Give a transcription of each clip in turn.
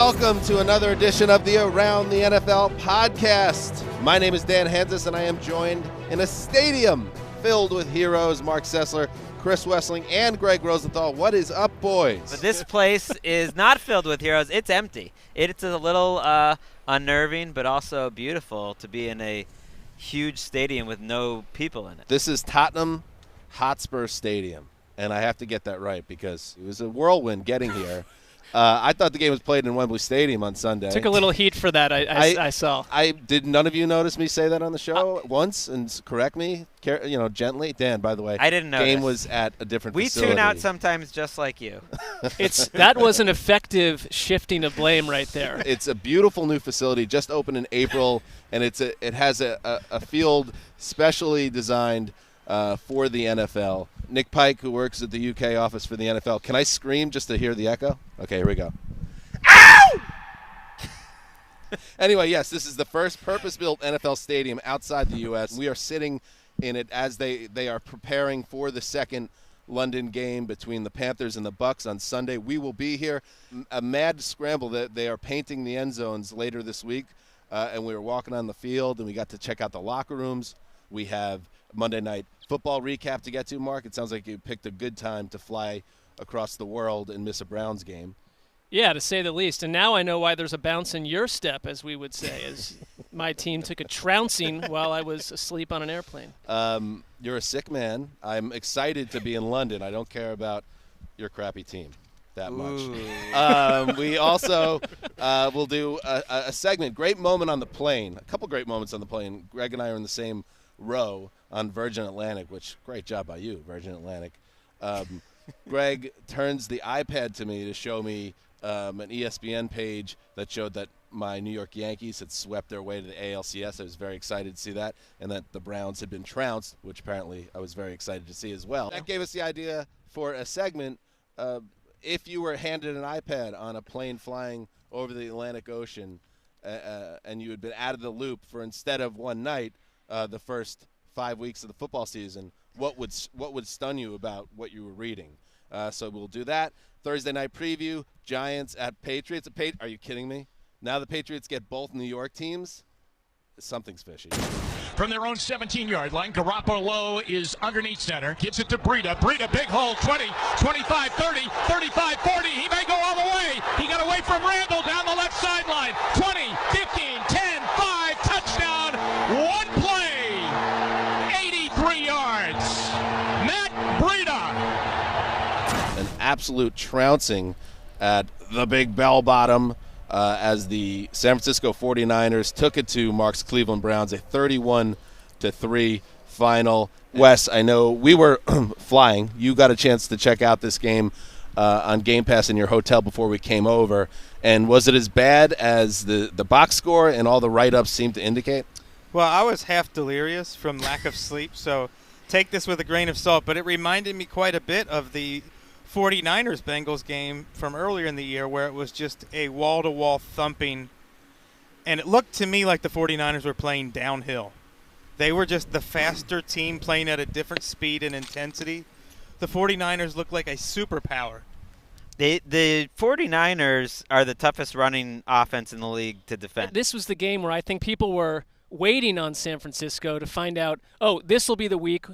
Welcome to another edition of the Around the NFL podcast. My name is Dan Hansis, and I am joined in a stadium filled with heroes. Mark Sessler, Chris Wessling, and Greg Rosenthal. What is up, boys? But this place is not filled with heroes. It's empty. It's a little unnerving, but also beautiful to be in a huge stadium with no people in it. This is Tottenham Hotspur Stadium, and I have to get that right because it was a whirlwind getting here. I thought the game was played in Wembley Stadium on Sunday. Took a little heat for that, I saw. Did none of you notice me say that on the show once and correct me, gently? Dan, by the way, I didn't know. Game was at a different facility. We tune out sometimes just like you. That was an effective shifting of blame right there. It's a beautiful new facility, just opened in April, and it has a field specially designed for the NFL. Nick Pike, who works at the UK office for the NFL. Can I scream just to hear the echo? Okay, here we go. Ow! Anyway, yes, this is the first purpose-built NFL stadium outside the U.S. We are sitting in it as they are preparing for the second London game between the Panthers and the Bucks on Sunday. We will be here. A mad scramble that they are painting the end zones later this week, and we were walking on the field, and we got to check out the locker rooms. We have Monday Night Football recap to get to, Mark. It sounds like you picked a good time to fly across the world and miss a Browns game. Yeah, to say the least. And now I know why there's a bounce in your step, as we would say, as my team took a trouncing while I was asleep on an airplane. You're a sick man. I'm excited to be in London. I don't care about your crappy team that much. We also will do a segment, great moment on the plane, a couple great moments on the plane. Greg and I are in the same row on Virgin Atlantic, which great job by you, Virgin Atlantic. Greg turns the iPad to me to show me an ESPN page that showed that my New York Yankees had swept their way to the ALCS. I was very excited to see that, and that the Browns had been trounced, which apparently I was very excited to see as well. That gave us the idea for a segment. If you were handed an iPad on a plane flying over the Atlantic Ocean and you had been out of the loop for instead of one night, the first 5 weeks of the football season, what would stun you about what you were reading? So we'll do that. Thursday night preview, Giants at Patriots. Are you kidding me? Now the Patriots get both New York teams? Something's fishy. From their own 17-yard line, Garoppolo is underneath center. Gives it to Breida. Breida, big hole, 20, 25, 30, 35, 40. He may go all the way. He got away from Randall down the left sideline. 20, 15, 10, 5, touchdown. One play, 83 yards. Matt Breida. An absolute trouncing at the Big Bell Bottom as the San Francisco 49ers took it to Mark's Cleveland Browns, a 31-3 final. Wes, I know we were flying. You got a chance to check out this game on Game Pass in your hotel before we came over. And was it as bad as the box score and all the write-ups seem to indicate? Well, I was half delirious from lack of sleep, so take this with a grain of salt. But it reminded me quite a bit of the 49ers-Bengals game from earlier in the year where it was just a wall-to-wall thumping. And it looked to me like the 49ers were playing downhill. They were just the faster team playing at a different speed and intensity. The 49ers looked like a superpower. The 49ers are the toughest running offense in the league to defend. This was the game where I think people were waiting on San Francisco to find out, this will be the week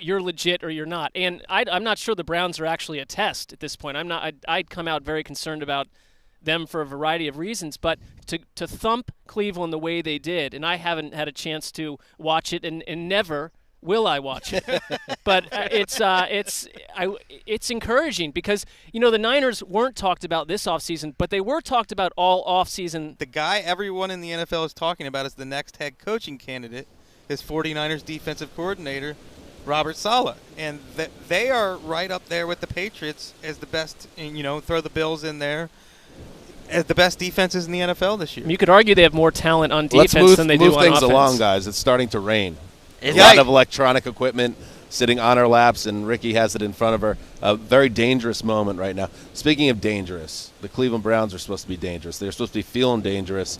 you're legit or you're not. And I'm not sure the Browns are actually a test at this point. I'd come out very concerned about them for a variety of reasons, but to thump Cleveland the way they did, and I haven't had a chance to watch it, and never will I watch it. But it's encouraging because, the Niners weren't talked about this offseason, but they were talked about all offseason. The guy everyone in the NFL is talking about is the next head coaching candidate, is 49ers defensive coordinator, Robert Saleh. And they are right up there with the Patriots as the best, throw the Bills in there, as the best defenses in the NFL this year. You could argue they have more talent on defense than they do on offense. Let's move things along, guys. It's starting to rain. A lot of electronic equipment sitting on our laps, and Ricky has it in front of her. A very dangerous moment right now. Speaking of dangerous, the Cleveland Browns are supposed to be dangerous. They're supposed to be feeling dangerous.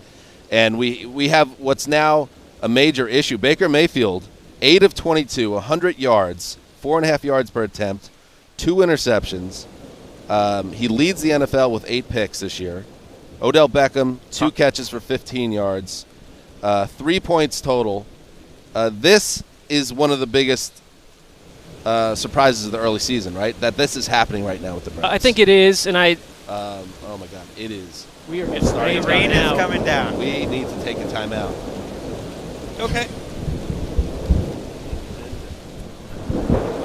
And we have what's now a major issue. Baker Mayfield, 8 of 22, 100 yards, 4.5 yards per attempt, 2 interceptions. He leads the NFL with 8 picks this year. Odell Beckham, 2 catches for 15 yards, 3 points total. This is one of the biggest surprises of the early season, right? That this is happening right now with the Browns. I think it is, and oh my God, it is. we are The rain is coming down. We need to take a timeout. Okay.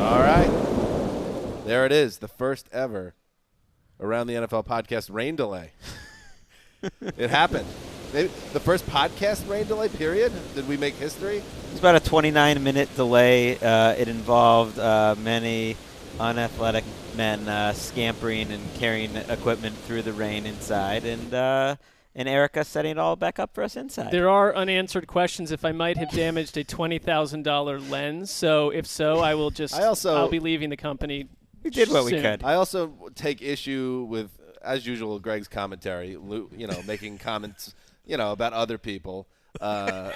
All right. There it is, the first ever Around the NFL podcast rain delay. It happened. Maybe the first podcast rain delay, period? Did we make history? It's about a 29-minute delay. It involved many unathletic men scampering and carrying equipment through the rain inside, and Erica setting it all back up for us inside. There are unanswered questions if I might have damaged a $20,000 lens. So if so, I will just I'll be leaving the company. We did what we soon. could. I also take issue with, as usual, Greg's commentary, making comments, about other people. Right,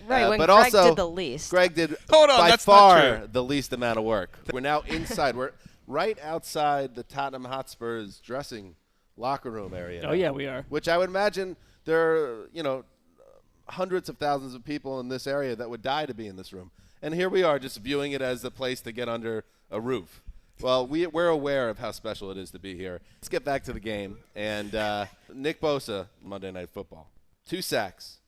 when but Greg also, did the least. Greg did Hold on, by that's not far true. the least amount of work. We're now inside. We're right outside the Tottenham Hotspur's dressing locker room area. Oh, yeah, we are. Which I would imagine there are, hundreds of thousands of people in this area that would die to be in this room. And here we are just viewing it as the place to get under a roof. Well, we're aware of how special it is to be here. Let's get back to the game. And Nick Bosa, Monday Night Football. 2 sacks,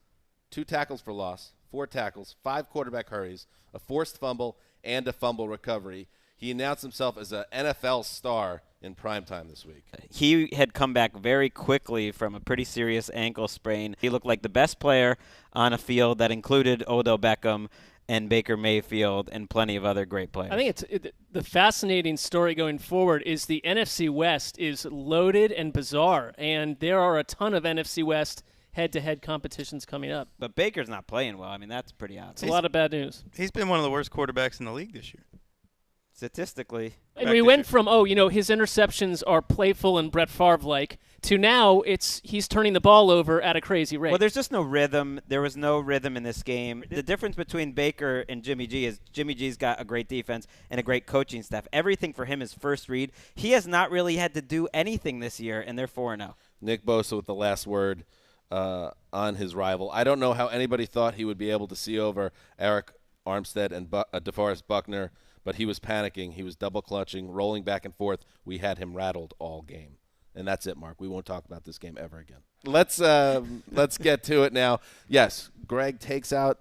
2 tackles for loss, 4 tackles, 5 quarterback hurries, a forced fumble, and a fumble recovery. He announced himself as an NFL star in primetime this week. He had come back very quickly from a pretty serious ankle sprain. He looked like the best player on a field that included Odell Beckham and Baker Mayfield and plenty of other great players. I think the fascinating story going forward is the NFC West is loaded and bizarre, and there are a ton of NFC West head-to-head competitions coming up. But Baker's not playing well. I mean, that's pretty It's obvious. a lot of bad news. He's been one of the worst quarterbacks in the league this year. Statistically. And we went from, his interceptions are playful and Brett Favre-like, to now he's turning the ball over at a crazy rate. Well, there's just no rhythm. There was no rhythm in this game. The difference between Baker and Jimmy G is Jimmy G's got a great defense and a great coaching staff. Everything for him is first read. He has not really had to do anything this year, and they're 4-0. Nick Bosa with the last word on his rival. I don't know how anybody thought he would be able to see over Eric Armstead and DeForest Buckner, but he was panicking. He was double clutching, rolling back and forth. We had him rattled all game. And that's it, Mark. We won't talk about this game ever again. Let's get to it now. Yes, Greg takes out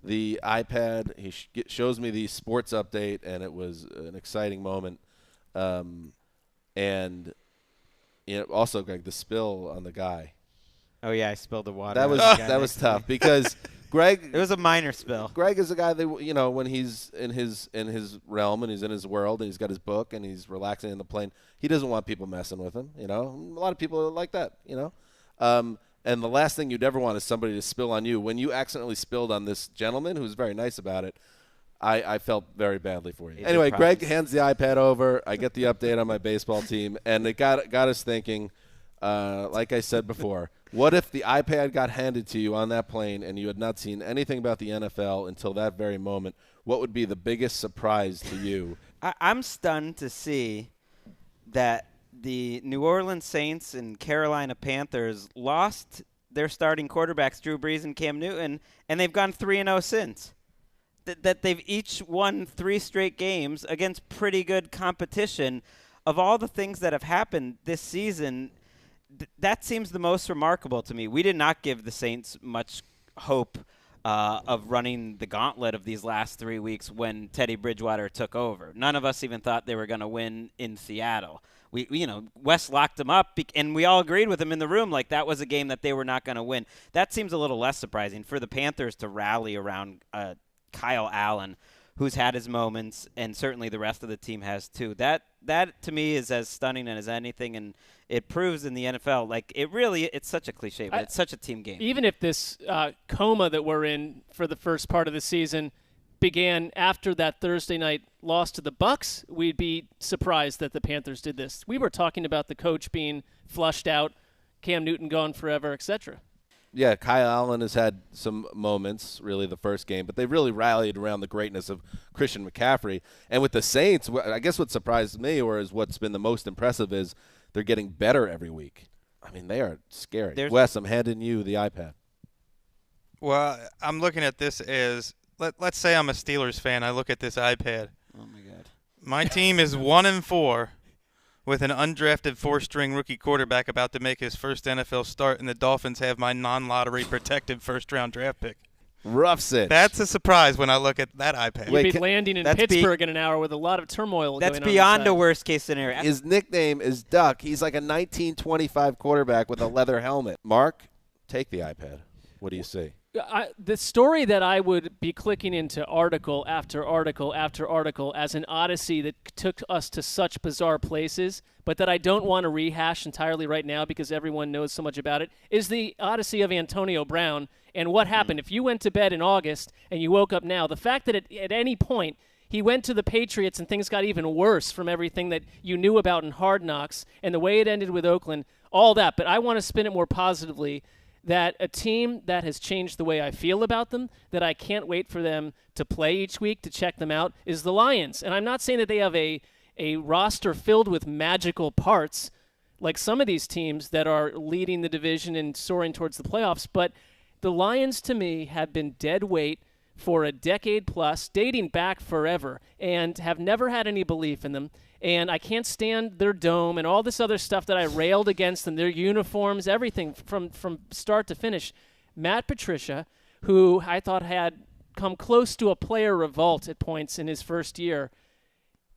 the iPad. He shows me the sports update, and it was an exciting moment. And also, Greg, the spill on the guy. Oh, yeah, I spilled the water. That was tough because Greg. It was a minor spill. Greg is a guy that when he's in his realm and he's in his world and he's got his book and he's relaxing in the plane, he doesn't want people messing with him. A lot of people are like that. And the last thing you'd ever want is somebody to spill on you. When you accidentally spilled on this gentleman, who's very nice about it, I felt very badly for you. Anyway, Greg hands the iPad over. I get the update on my baseball team, and it got us thinking. Like I said before, what if the iPad got handed to you on that plane and you had not seen anything about the NFL until that very moment? What would be the biggest surprise to you? I'm stunned to see that the New Orleans Saints and Carolina Panthers lost their starting quarterbacks, Drew Brees and Cam Newton, and they've gone 3-0 since. That they've each won 3 straight games against pretty good competition. Of all the things that have happened this season, that seems the most remarkable to me. We did not give the Saints much hope of running the gauntlet of these last 3 weeks when Teddy Bridgewater took over. None of us even thought they were going to win in Seattle. Wes locked them up, and we all agreed with him in the room like that was a game that they were not going to win. That seems a little less surprising for the Panthers to rally around Kyle Allen, who's had his moments, and certainly the rest of the team has too. That to me is as stunning as anything, and it proves in the NFL, it's such a cliche, but it's such a team game. Even if this coma that we're in for the first part of the season began after that Thursday night loss to the Bucs, we'd be surprised that the Panthers did this. We were talking about the coach being flushed out, Cam Newton gone forever, etc. Yeah, Kyle Allen has had some moments, really, the first game, but they've really rallied around the greatness of Christian McCaffrey. And with the Saints, I guess what surprised me, or is what's been the most impressive, is they're getting better every week. I mean, they are scary. There's- Wes, I'm handing you the iPad. Well, I'm looking at this as let's say I'm a Steelers fan. I look at this iPad. Oh my God. My team is 1-4 with an undrafted 4-string rookie quarterback about to make his first NFL start, and the Dolphins have my non-lottery protected first-round draft pick. Rough sitch. That's a surprise when I look at that iPad. You'd be landing in that's Pittsburgh in an hour with a lot of turmoil That's going on beyond inside. a worst-case scenario. His nickname is Duck. He's like a 1925 quarterback with a leather helmet. Mark, take the iPad. What do you see? The story that I would be clicking into article after article after article as an odyssey that took us to such bizarre places, but that I don't want to rehash entirely right now because everyone knows so much about it, is the odyssey of Antonio Brown and what happened. If you went to bed in August and you woke up now, the fact that at any point he went to the Patriots and things got even worse from everything that you knew about in Hard Knocks and the way it ended with Oakland, all that. But I want to spin it more positively, that a team that has changed the way I feel about them, that I can't wait for them to play each week to check them out, is the Lions. And I'm not saying that they have a roster filled with magical parts like some of these teams that are leading the division and soaring towards the playoffs, but the Lions to me have been dead weight for a decade plus, dating back forever, and have never had any belief in them. And I can't stand their dome and all this other stuff that I railed against them, their uniforms, everything from start to finish. Matt Patricia, who I thought had come close to a player revolt at points in his first year,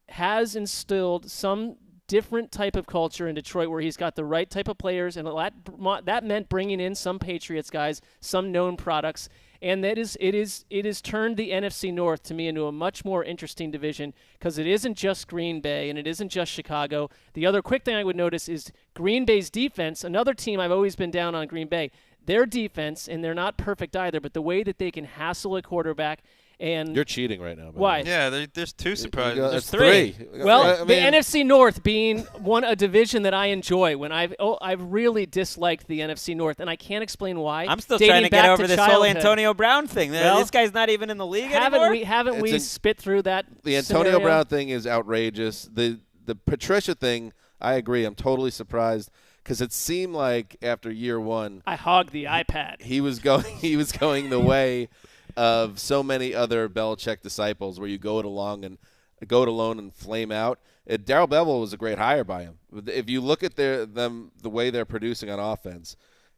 has instilled some different type of culture in Detroit where he's got the right type of players, and that meant bringing in some Patriots guys, some known products. And it has turned the NFC North to me into a much more interesting division because it isn't just Green Bay and it isn't just Chicago. The other quick thing I would notice is Green Bay's defense. Another team I've always been down on Green Bay. Their defense, and they're not perfect either, but the way that they can hassle a quarterback. And You're cheating right now. Why? Yeah, there's two surprises. There's three. Well, I the mean, NFC North being a division that I enjoy. When I've really disliked the NFC North, and I can't explain why. I'm still Dating trying to back get over this whole childhood. Antonio Brown thing. Well, This guy's not even in the league anymore. Haven't we spit through that? The Antonio scenario? Brown thing is outrageous. The Patricia thing, I agree. I'm totally surprised because it seemed like after year one, I hogged the iPad. he was going the way of so many other Belichick disciples, where you go it alone and flame out. Darrell Bevell was a great hire by him. If you look at the way they're producing on offense,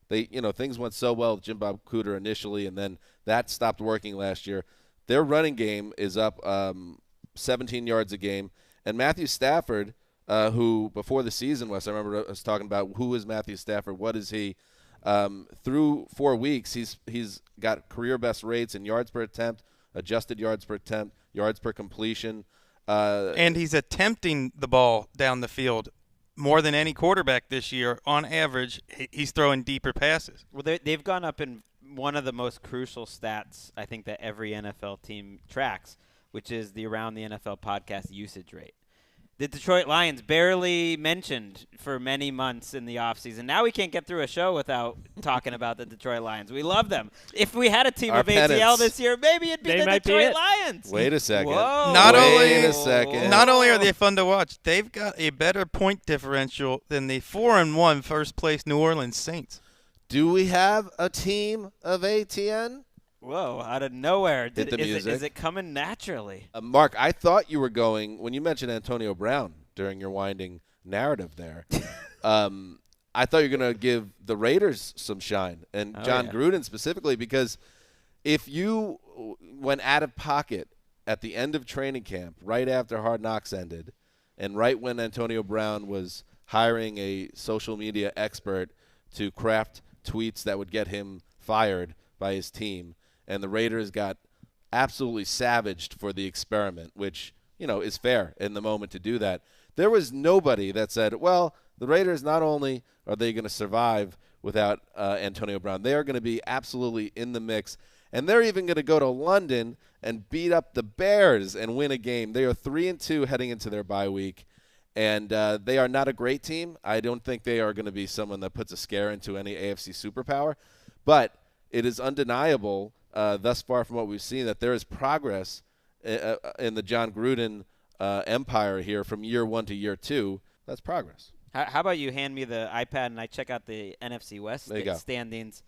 things went so well with Jim Bob Cooter initially, and then that stopped working last year. Their running game is up 17 yards a game, and Matthew Stafford, who before the season, Wes, I remember us talking about who is Matthew Stafford, what is he? Through 4 weeks, he's got career best rates in yards per attempt, adjusted yards per attempt, yards per completion. And he's attempting the ball down the field more than any quarterback this year. On average, he's throwing deeper passes. Well, they've gone up in one of the most crucial stats I think that every NFL team tracks, which is the Around the NFL podcast usage rate. The Detroit Lions barely mentioned for many months in the offseason. Now we can't get through a show without talking about the Detroit Lions. We love them. If we had a team Our of ATL pennants. this year, maybe it'd be They the might be Detroit it. Lions. Wait a second. Whoa. Not Wait only- a second. Not only are they fun to watch, they've got a better point differential than the 4-1 first-place New Orleans Saints. Do we have a team of ATN? Whoa, out of nowhere. Hit the music. Is it coming naturally? Mark, I thought you were going, when you mentioned Antonio Brown during your winding narrative there, I thought you were going to give the Raiders some shine, and John Gruden specifically, because if you went out of pocket at the end of training camp, right after Hard Knocks ended, and right when Antonio Brown was hiring a social media expert to craft tweets that would get him fired by his team, and the Raiders got absolutely savaged for the experiment, which, is fair in the moment to do that. There was nobody that said, well, the Raiders, not only are they going to survive without Antonio Brown, they are going to be absolutely in the mix, and they're even going to go to London and beat up the Bears and win a game. They are 3-2 heading into their bye week, and they are not a great team. I don't think they are going to be someone that puts a scare into any AFC superpower, but it is undeniable thus far from what we've seen that there is progress in the John Gruden empire here from year one to year two. That's progress. How about you hand me the iPad and I check out the NFC West standings,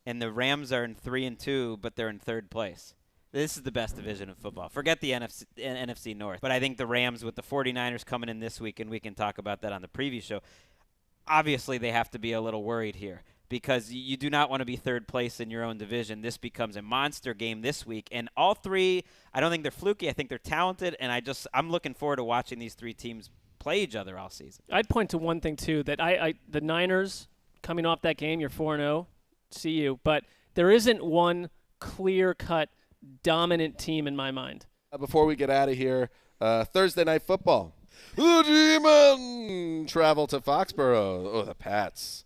and the Rams are in 3-2, but they're in third place. This is the best division of football. Forget the NFC North. But I think the Rams with the 49ers coming in this week, and we can talk about that on the preview show, obviously they have to be a little worried here because you do not want to be third place in your own division. This becomes a monster game this week. And all three, I don't think they're fluky. I think they're talented, and I'm looking forward to watching these three teams play each other all season. I'd point to one thing, too, that the Niners, coming off that game, you're 4-0, see you, but there isn't one clear-cut dominant team in my mind. Before we get out of here, Thursday Night Football. The Demon travel to Foxborough. Oh, the Pats.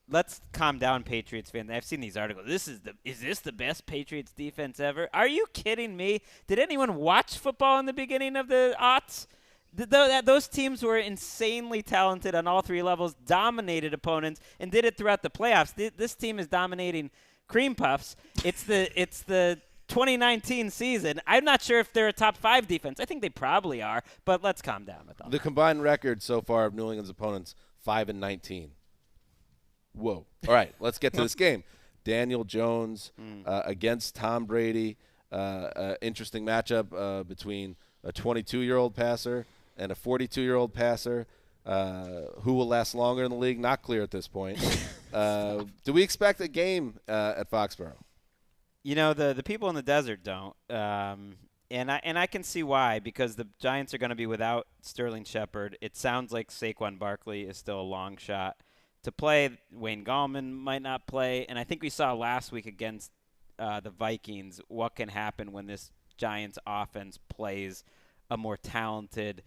Let's calm down, Patriots fans. I've seen these articles. Is this the best Patriots defense ever? Are you kidding me? Did anyone watch football in the beginning of the aughts? Those teams were insanely talented on all three levels, dominated opponents, and did it throughout the playoffs. This team is dominating cream puffs. It's the 2019 season. I'm not sure if they're a top 5 defense. I think they probably are, but let's calm down with all the combined record so far of New England's opponents, 5-19. Whoa. All right, let's get to this game. Daniel Jones against Tom Brady. Interesting matchup between a 22-year-old passer and a 42-year-old passer. Who will last longer in the league? Not clear at this point. Do we expect a game at Foxborough? You know, the people in the desert don't. And I can see why, because the Giants are going to be without Sterling Shepard. It sounds like Saquon Barkley is still a long shot to play. Wayne Gallman might not play. And I think we saw last week against the Vikings what can happen when this Giants offense plays a more talented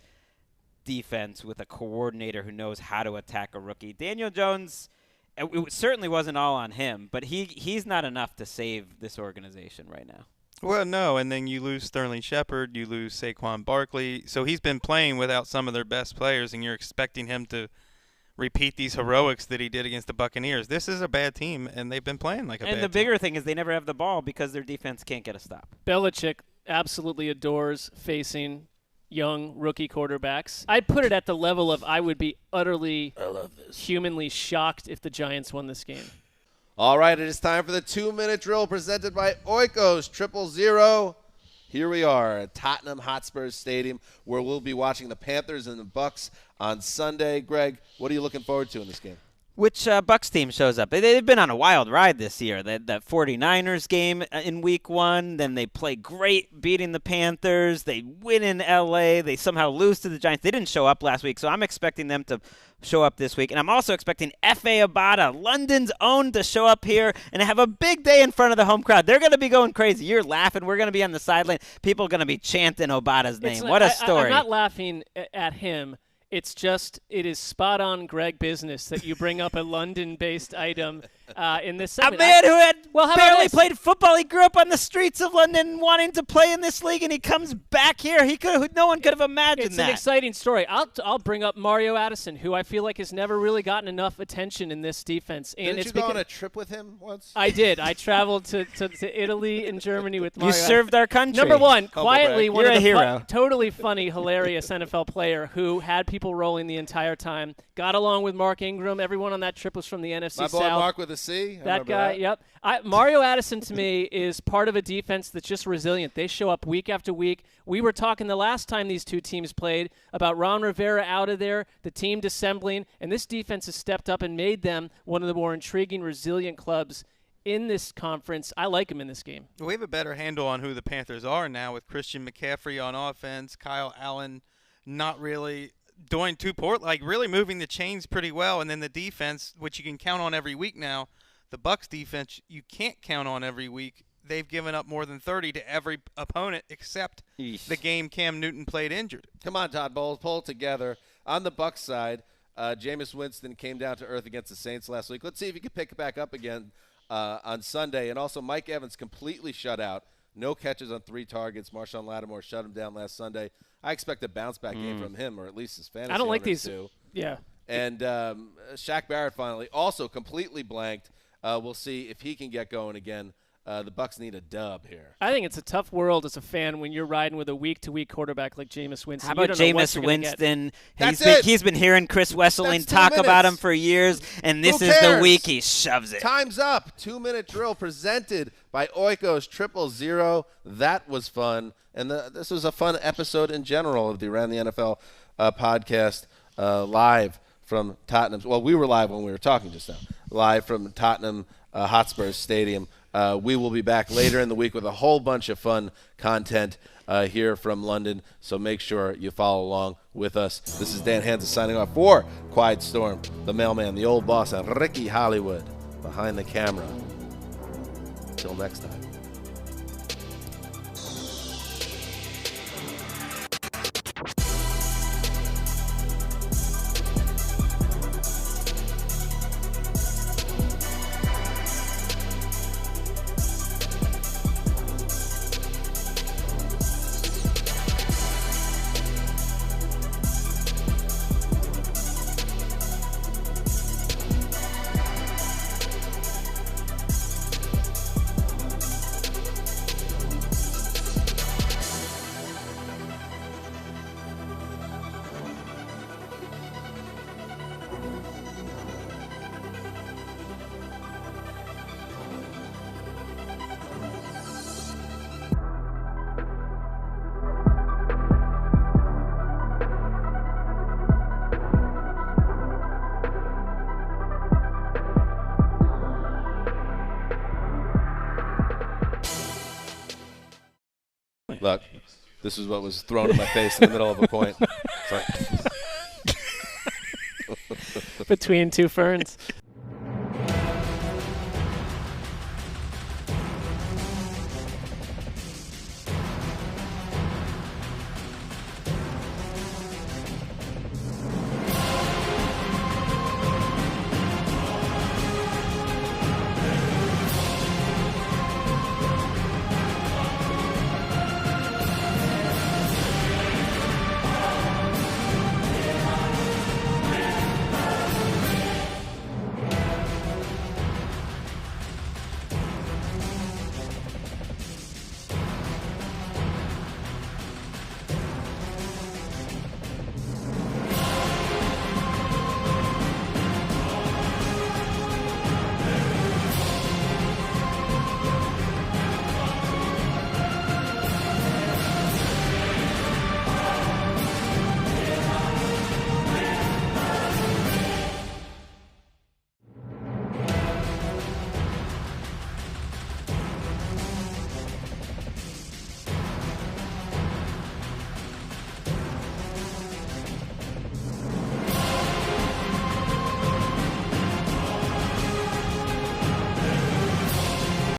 defense with a coordinator who knows how to attack a rookie. Daniel Jones, it certainly wasn't all on him, but he's not enough to save this organization right now. Well, no, and then you lose Sterling Shepard, you lose Saquon Barkley. So he's been playing without some of their best players, and you're expecting him to repeat these heroics that he did against the Buccaneers. This is a bad team, and they've been playing like a bad team. And the bigger thing is they never have the ball because their defense can't get a stop. Belichick absolutely adores facing young rookie quarterbacks. I'd put it at the level of I would be utterly humanly shocked if the Giants won this game. All right, it is time for the 2-minute drill presented by Oikos 000. Here we are at Tottenham Hotspur Stadium, where we'll be watching the Panthers and the Bucks on Sunday. Greg, what are you looking forward to in this game? Which Bucks team shows up? They've been on a wild ride this year. That 49ers game in Week 1, then they play great beating the Panthers. They win in L.A. They somehow lose to the Giants. They didn't show up last week, so I'm expecting them to show up this week. And I'm also expecting F.A. Abada, London's own, to show up here and have a big day in front of the home crowd. They're going to be going crazy. You're laughing. We're going to be on the sideline. People are going to be chanting Obada's name. What a story. I'm not laughing at him. It's just, it is spot-on Greg business that you bring up a London-based item in this segment. A man who had barely played football. He grew up on the streets of London wanting to play in this league, and he comes back here. No one could have imagined that. It's an exciting story. I'll bring up Mario Addison, who I feel like has never really gotten enough attention in this defense. And Didn't you go on a trip with him once? I did. I traveled to Italy and Germany with Mario. You served our country. Number one, quietly one You're of a hero. Totally funny, hilarious NFL player who had people rolling the entire time. Got along with Mark Ingram. Everyone on that trip was from the NFC South. My boy Mark with a C. That guy, yep. Mario Addison, to me, is part of a defense that's just resilient. They show up week after week. We were talking the last time these two teams played about Ron Rivera out of there, the team dissembling, and this defense has stepped up and made them one of the more intriguing, resilient clubs in this conference. I like them in this game. We have a better handle on who the Panthers are now with Christian McCaffrey on offense, Kyle Allen not really doing too poor, like really moving the chains pretty well, and then the defense, which you can count on every week now, the Bucs defense you can't count on every week. They've given up more than 30 to every opponent except the game Cam Newton played injured. Come on, Todd Bowles, pull it together. On the Bucs side, Jameis Winston came down to earth against the Saints last week. Let's see if he can pick it back up again on Sunday. And also Mike Evans completely shut out. No catches on 3 targets. Marshawn Lattimore shut him down last Sunday. I expect a bounce-back game from him, or at least his fantasy. I don't like these. Too. Yeah. And Shaq Barrett finally also completely blanked. We'll see if he can get going again The Bucs need a dub here. I think it's a tough world as a fan when you're riding with a week-to-week quarterback like Jameis Winston. How about Jameis Winston? He's been hearing Chris Wesseling talk about him for years, and this is the week he shoves it. Time's up. 2-minute drill presented by Oikos 000. That was fun, and this was a fun episode in general of the Around the NFL podcast live from Tottenham. Well, we were live when we were talking just now. Live from Tottenham Hotspur Stadium. We will be back later in the week with a whole bunch of fun content here from London, so make sure you follow along with us. This is Dan Hansen signing off for Quiet Storm, the mailman, the old boss, and Ricky Hollywood behind the camera. Until next time. Look, this is what was thrown in my face in the middle of a point. Sorry. Between two ferns.